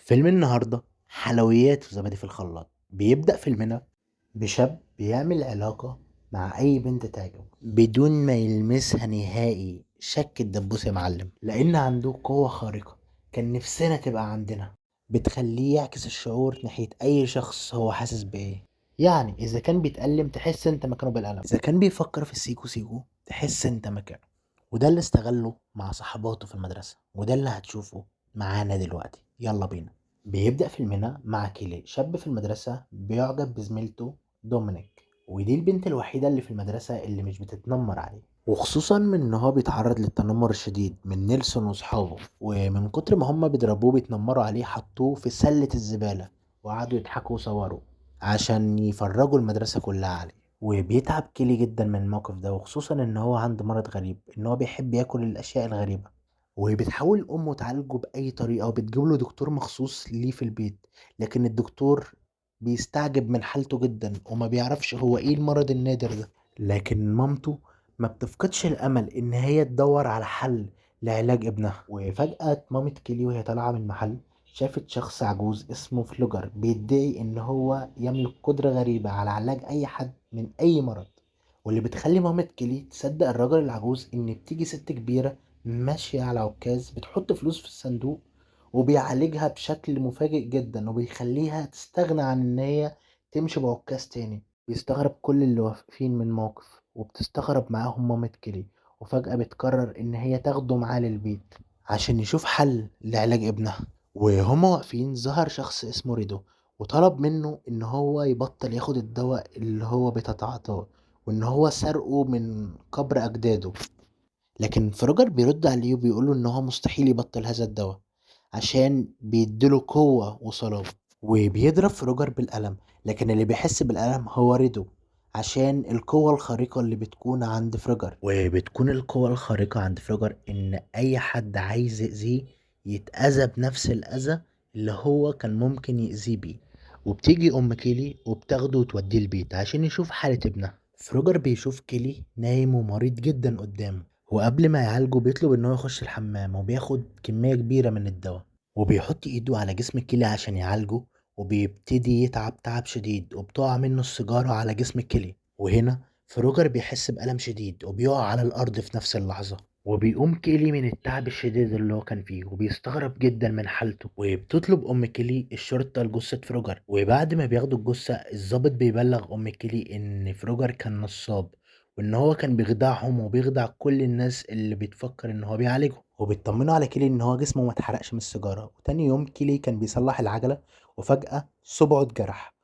فيلم النهاردة حلويات وزبادي في الخلاط. بيبدأ فيلمنا بشاب بيعمل علاقة مع أي بنت تعجبه بدون ما يلمسها نهائي. شك الدبوس يا معلم، لأن عنده قوة خارقة كان نفسنا تبقى عندنا، بتخليه يعكس الشعور ناحية أي شخص هو حاسس بإيه. يعني إذا كان بيتألم تحس أنت مكانه بالقلم، إذا كان بيفكر في السيكو سيكو تحس أنت مكانه. وده اللي استغله مع صحباته في المدرسة، وده اللي هتشوفه معانا دلوقتي. يلا بينا. بيبدأ فيلمنا مع كيلي، شاب في المدرسة بيعجب بزميلته دومينيك، ودي البنت الوحيدة اللي في المدرسة اللي مش بتتنمر عليه، وخصوصا من ان هو بيتعرض للتنمر الشديد من نيلسون وصحابه، ومن كتر ما هما بيضربوه بيتنمروا عليه حطوه في سلة الزبالة وقعدوا يضحكوا وصوروا عشان يفرجوا المدرسة كلها عليه. وبيتعب كيلي جدا من الموقف ده، وخصوصا ان هو عنده مرض غريب ان هو بيحب ياكل الاشياء الغريبة. وبتحاول امه تعالجه باي طريقه وبتجيب له دكتور مخصوص ليه في البيت، لكن الدكتور بيستعجب من حالته جدا وما بيعرفش هو ايه المرض النادر ده. لكن مامته ما بتفقدش الامل ان هي تدور على حل لعلاج ابنها. وفجأة مامة كيلي وهي طالعة من المحل شافت شخص عجوز اسمه فلوجر بيدعي ان هو يملك قدرة غريبة على علاج اي حد من اي مرض، واللي بتخلي مامة كيلي تصدق الراجل العجوز ان بتيجي ست كبيرة ماشية على عكاز بتحط فلوس في الصندوق وبيعالجها بشكل مفاجئ جدا وبيخليها تستغنى عن ان هي تمشي بعكاز تاني. بيستغرب كل اللي واقفين من موقف، وبتستغرب معاهم مامة كيلي، وفجأة بتقرر ان هي تاخده معاه للبيت عشان يشوف حل لعلاج ابنها. وهما واقفين ظهر شخص اسمه ريدو وطلب منه ان هو يبطل ياخد الدواء اللي هو بيتعاطاه، وان هو سرقه من قبر اجداده. لكن فروجر بيرد عليه وبيقوله ان هو مستحيل يبطل هذا الدواء عشان بيديله قوة وصلابة، وبيضرب فروجر بالقلم. لكن اللي بيحس بالقلم هو ريدو عشان القوة الخارقة اللي بتكون عند فروجر. وبتكون القوة الخارقة عند فروجر ان اي حد عايز يأذيه يتأذى بنفس الأذى اللي هو كان ممكن يأذيه بيه. وبتيجي ام كيلي وبتاخده وتوديه البيت عشان يشوف حالة ابنها. فروجر بيشوف كيلي نايم ومريض جدا قدامه، وقبل ما يعالجه بيطلب ان هو يخش الحمام وبياخد كمية كبيرة من الدواء، وبيحط ايده على جسم كيلي عشان يعالجه، وبيبتدي يتعب تعب شديد وبتقع منه السيجارة على جسم كيلي. وهنا فروجر بيحس بألم شديد وبيقع على الأرض في نفس اللحظة، وبيقوم كيلي من التعب الشديد اللي هو كان فيه وبيستغرب جدا من حالته. وبتطلب أم كيلي الشرطة لجثة فروجر، وبعد ما بياخدوا الجثة الضابط بيبلغ أم كيلي إن فروجر كان نصاب، وان هو كان بيخدعهم وبيخدع كل الناس اللي بتفكر ان هو بيعالجهم. وبيطمنوا على كيلي ان هو جسمه ما اتحرقش من السيجاره. وتاني يوم كيلي كان بيصلح العجله وفجاه صبعه اتجرح،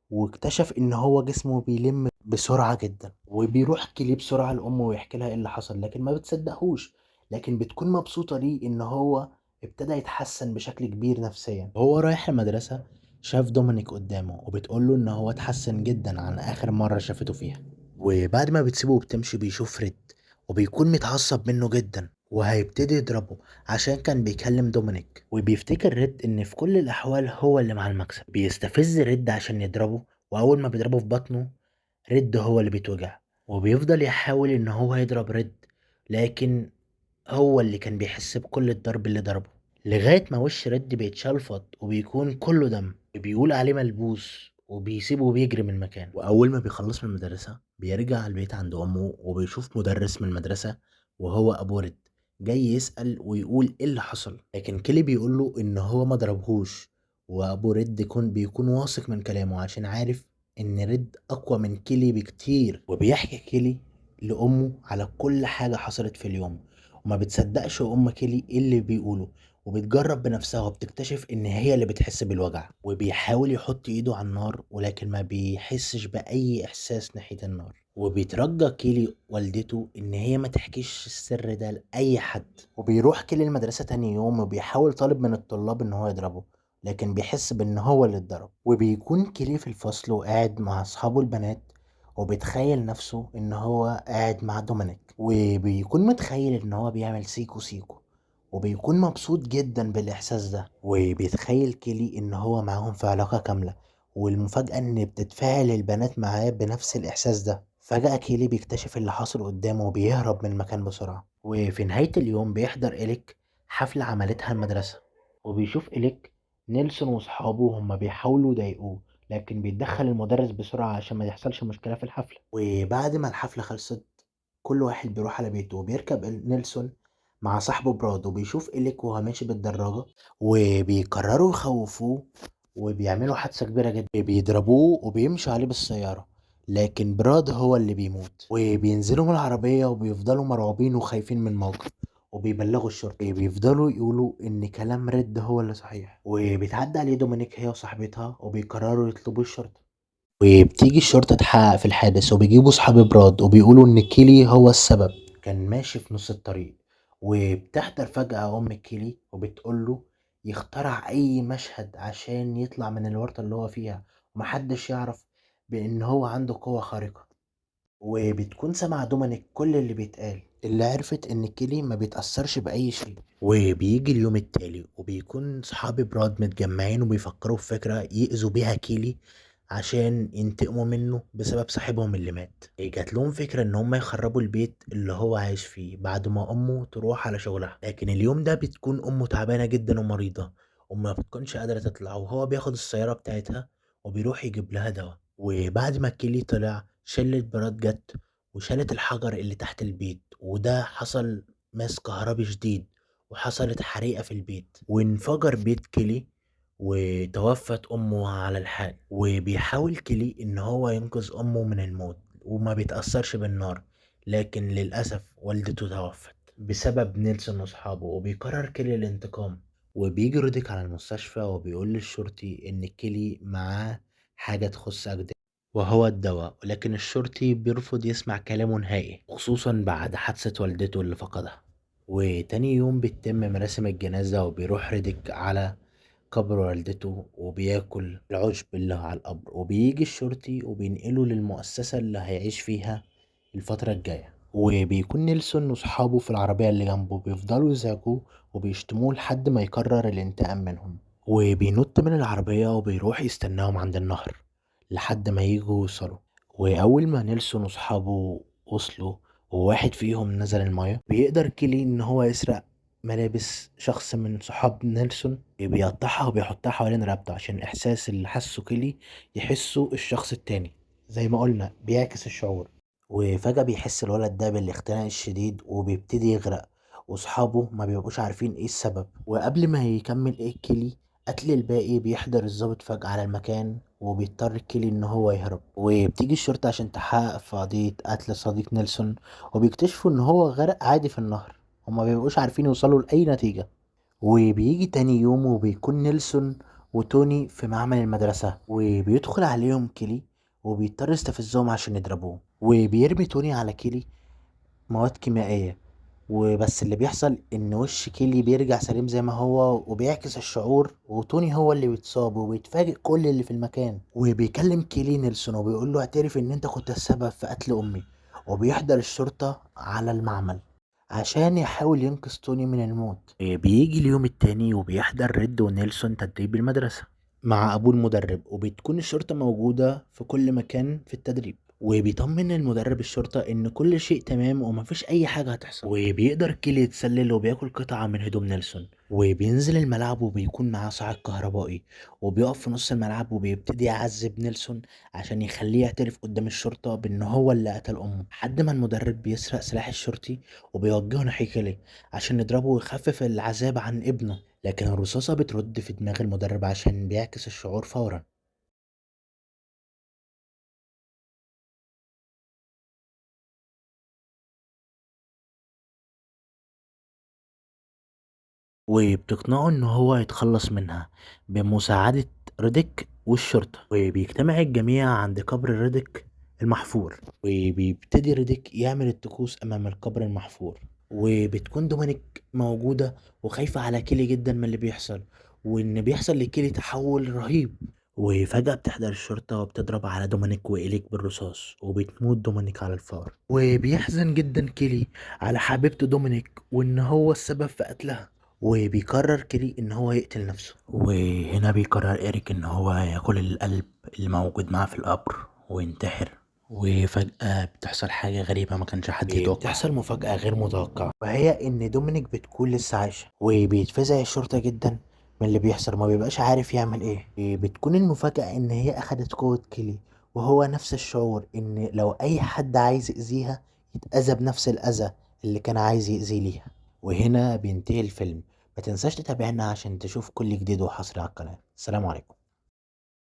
واكتشف ان هو جسمه بيلم بسرعه جدا. وبيروح كيلي بسرعه لامه ويحكي لها ايه اللي حصل، لكن ما بتصدقهوش، لكن بتكون مبسوطه ليه ان هو ابتدى يتحسن بشكل كبير نفسيا. وهو رايح المدرسه شاف دومينيك قدامه وبتقول له ان هو اتحسن جدا عن اخر مره شافته فيها. وبعد ما بتسيبه وبتمشي بيشوف ريد وبيكون متعصب منه جدا وهيبتدي يضربه عشان كان بيكلم دومينيك. وبيفتكر ريد ان في كل الاحوال هو اللي مع المكسب. بيستفز ريد عشان يضربه، واول ما بيضربه في بطنه ريد هو اللي بيتوجع. وبيفضل يحاول ان هو يضرب ريد، لكن هو اللي كان بيحس بكل الضرب اللي ضربه، لغاية ما وش رد بيتشلفط وبيكون كله دم. بيقول عليه ملبوس وبيسيبه وبيجري من المكان. وأول ما بيخلص من المدرسة بيرجع البيت عند أمه وبيشوف مدرس من المدرسة وهو أبو رد جاي يسأل ويقول إيه اللي حصل. لكن كيلي بيقول له إن هو ما ضربهوش، وأبو رد بيكون واثق من كلامه عشان عارف إن رد أقوى من كيلي بكتير. وبيحكي كيلي لأمه على كل حاجة حصلت في اليوم، وما بتصدقش ام كيلي ايه اللي بيقوله، وبتجرب بنفسها وبتكتشف ان هي اللي بتحس بالوجع. وبيحاول يحط ايده على النار ولكن ما بيحسش باي احساس ناحية النار. وبيترجى كيلي والدته ان هي ما تحكيش السر ده لاي حد. وبيروح كيلي المدرسة تاني يوم وبيحاول طالب من الطلاب ان هو يضربه، لكن بيحس بان هو اللي اتضرب. وبيكون كيلي في الفصل وقاعد مع اصحابه البنات وبيتخيل نفسه ان هو قاعد مع دومينيك، وبيكون متخيل ان هو بيعمل سيكو سيكو، وبيكون مبسوط جدا بالاحساس ده. وبيتخيل كيلي ان هو معاهم في علاقة كاملة، والمفاجأة ان بتتفاعل البنات معاه بنفس الاحساس ده. فجأة كيلي بيكتشف اللي حاصل قدامه وبيهرب من المكان بسرعة. وفي نهاية اليوم بيحضر إليك حفلة عملتها المدرسة، وبيشوف إليك نيلسون وصحابه هما بيحاولوا يضايقوه، لكن بيتدخل المدرس بسرعة عشان ما يحصلش مشكلة في الحفلة. وبعد ما الحفلة خلصت كل واحد بيروح على بيته، وبيركب نيلسون مع صاحبه براد، وبيشوف إليك وهو ماشي بالدراجة، وبيقرروا يخوفوه وبيعملوا حادثة كبيرة جدا، بيضربوه وبيمشوا عليه بالسيارة، لكن براد هو اللي بيموت. وبينزلوا من العربية وبيفضلوا مرعوبين وخايفين من الموقف، وبيبلغوا الشرطة، بيفضلوا يقولوا إن كلام ريد هو اللي صحيح. وبتعدي عليه دومينيك هي وصاحبتها وبيقرروا يطلبوا الشرطة، وبتيجي الشرطة تحقق في الحادث، وبيجيبوا صحاب براد وبيقولوا إن كيلي هو السبب، كان ماشي في نص الطريق. وبتحضر فجأة أم كيلي وبتقوله يخترع أي مشهد عشان يطلع من الورطة اللي هو فيها، ومحدش يعرف بإن هو عنده قوة خارقة. وبتكون سامعة دومينيك كل اللي بيتقال، اللي عرفت ان كيلي ما بيتأثرش بأي شيء. وبيجي اليوم التالي وبيكون صحاب براد متجمعين وبيفكروا في فكرة يأذوا بيها كيلي عشان ينتقموا منه بسبب صاحبهم اللي مات. جات لهم فكرة ان هم يخربوا البيت اللي هو عايش فيه بعد ما امه تروح على شغلها، لكن اليوم ده بتكون امه تعبانة جدا ومريضة وما بتكونش قادرة تطلع، وهو بياخد السيارة بتاعتها وبيروح يجيب لها دواء. وبعد ما كيلي طلع شلة براد جت وشالت الحجر اللي تحت البيت، وده حصل ماس كهربي شديد وحصلت حريقة في البيت وانفجر بيت كيلي، وتوفت أمه على الحال. وبيحاول كيلي إن هو ينقذ أمه من الموت وما بيتأثرش بالنار، لكن للأسف والدته توفت بسبب نيلسون وأصحابه. وبيقرر كيلي الانتقام، وبيجي روديك على المستشفى وبيقول للشرطي إن كيلي معاه حاجة تخص أجداده وهو الدواء، ولكن الشرطي بيرفض يسمع كلامه نهائي، خصوصا بعد حادثة والدته اللي فقدها. وتاني يوم بيتم مراسم الجنازة وبيروح ريديك على قبر والدته وبياكل العشب اللي على القبر، وبيجي الشرطي وبينقله للمؤسسة اللي هيعيش فيها الفترة الجاية. وبيكون نيلسون وصحابه في العربية اللي جنبه بيفضلوا يزعجوه وبيشتموه لحد ما يقرر الانتقام منهم، وبينط من العربية وبيروح يستناهم عند النهر لحد ما يجوا يوصلوا. وأول ما نيلسون وصحابه وصلوا وواحد فيهم نزل المايه، بيقدر كيلي إن هو يسرق ملابس شخص من صحاب نيلسون، بيقطعها وبيحطها حوالين رقبته عشان الإحساس اللي حسه كيلي يحسه الشخص التاني. زي ما قلنا بيعكس الشعور. وفجأة بيحس الولد ده بالاختناق الشديد وبيبتدي يغرق، وصحابه ما بيبقوش عارفين ايه السبب. وقبل ما يكمل ايه كيلي قتل الباقي، بيحضر الضابط فجأة على المكان وبيضطر كيلي ان هو يهرب. وبتيجي الشرطة عشان تحقق في قضية قتل صديق نيلسون، وبيكتشفوا ان هو غرق عادي في النهر، هما بيبقوش عارفين يوصلوا لأي نتيجة. وبيجي تاني يوم وبيكون نيلسون وتوني في معمل المدرسة، وبيدخل عليهم كيلي وبيضطر يستفزهم عشان يضربوه، وبيرمي توني على كيلي مواد كيميائية. وبس اللي بيحصل ان وش كيلي بيرجع سليم زي ما هو وبيعكس الشعور، وتوني هو اللي بيتصاب وبيتفاجئ كل اللي في المكان. وبيكلم كيلي نيلسون وبيقول له اعترف ان انت كنت السبب في قتل امي، وبيحضر الشرطة على المعمل عشان يحاول ينقذ توني من الموت. بيجي اليوم التاني وبيحضر ريد ونيلسون تدريب المدرسة مع أبوه المدرب، وبتكون الشرطة موجودة في كل مكان في التدريب، وبيطمن المدرب الشرطة إن كل شيء تمام ومفيش أي حاجة هتحصل. وبيقدر كيلي يتسلل وبياكل قطعة من هدوم نيلسون، وبينزل الملعب وبيكون معاه صاعد كهربائي، وبيقف في نص الملعب وبيبتدي يعذب نيلسون عشان يخليه يعترف قدام الشرطة بإن هو اللي قتل أمه، لحد ما المدرب بيسرق سلاح الشرطي وبيوجهه ناحية كيلي عشان يضربه ويخفف العذاب عن ابنه، لكن الرصاصة بترد في دماغ المدرب عشان بيعكس الشعور فورا. وبتقنعه إن هو يتخلص منها بمساعدة ريديك والشرطة، وبيجتمع الجميع عند قبر ريديك المحفور، وبيبتدي ريديك يعمل الطقوس أمام القبر المحفور. وبتكون دومينيك موجودة وخايفة على كيلي جدا من اللي بيحصل، وإن بيحصل لكيلي تحول رهيب. وفجأة بتحضر الشرطة وبتضرب على دومينيك وإليك بالرصاص، وبتموت دومينيك على الفور. وبيحزن جدا كيلي على حبيبته دومينيك وإن هو السبب في قتلها، وبيقرر كيلي إن هو يقتل نفسه. وهنا بيقرر إيريك إن هو ياكل القلب اللي موجود معاه في القبر وينتحر. وفجأة بتحصل حاجة غريبة ما كانش حد يتوقع، بتحصل مفاجأة غير متوقعة، وهي إن دومينيك بتكون لسه عايشة. وبيتفزع الشرطة جدا من اللي بيحصل، ما بيبقاش عارف يعمل ايه. بتكون المفاجأة ان هي اخدت قوة كيلي، وهو نفس الشعور ان لو اي حد عايز يأذيها يتأذى بنفس الأذى اللي كان عايز يأذيه ليها. وهنا بينتهي الفيلم. ما تنساش تتابعنا عشان تشوف كل جديد وحصري على القناة. السلام عليكم.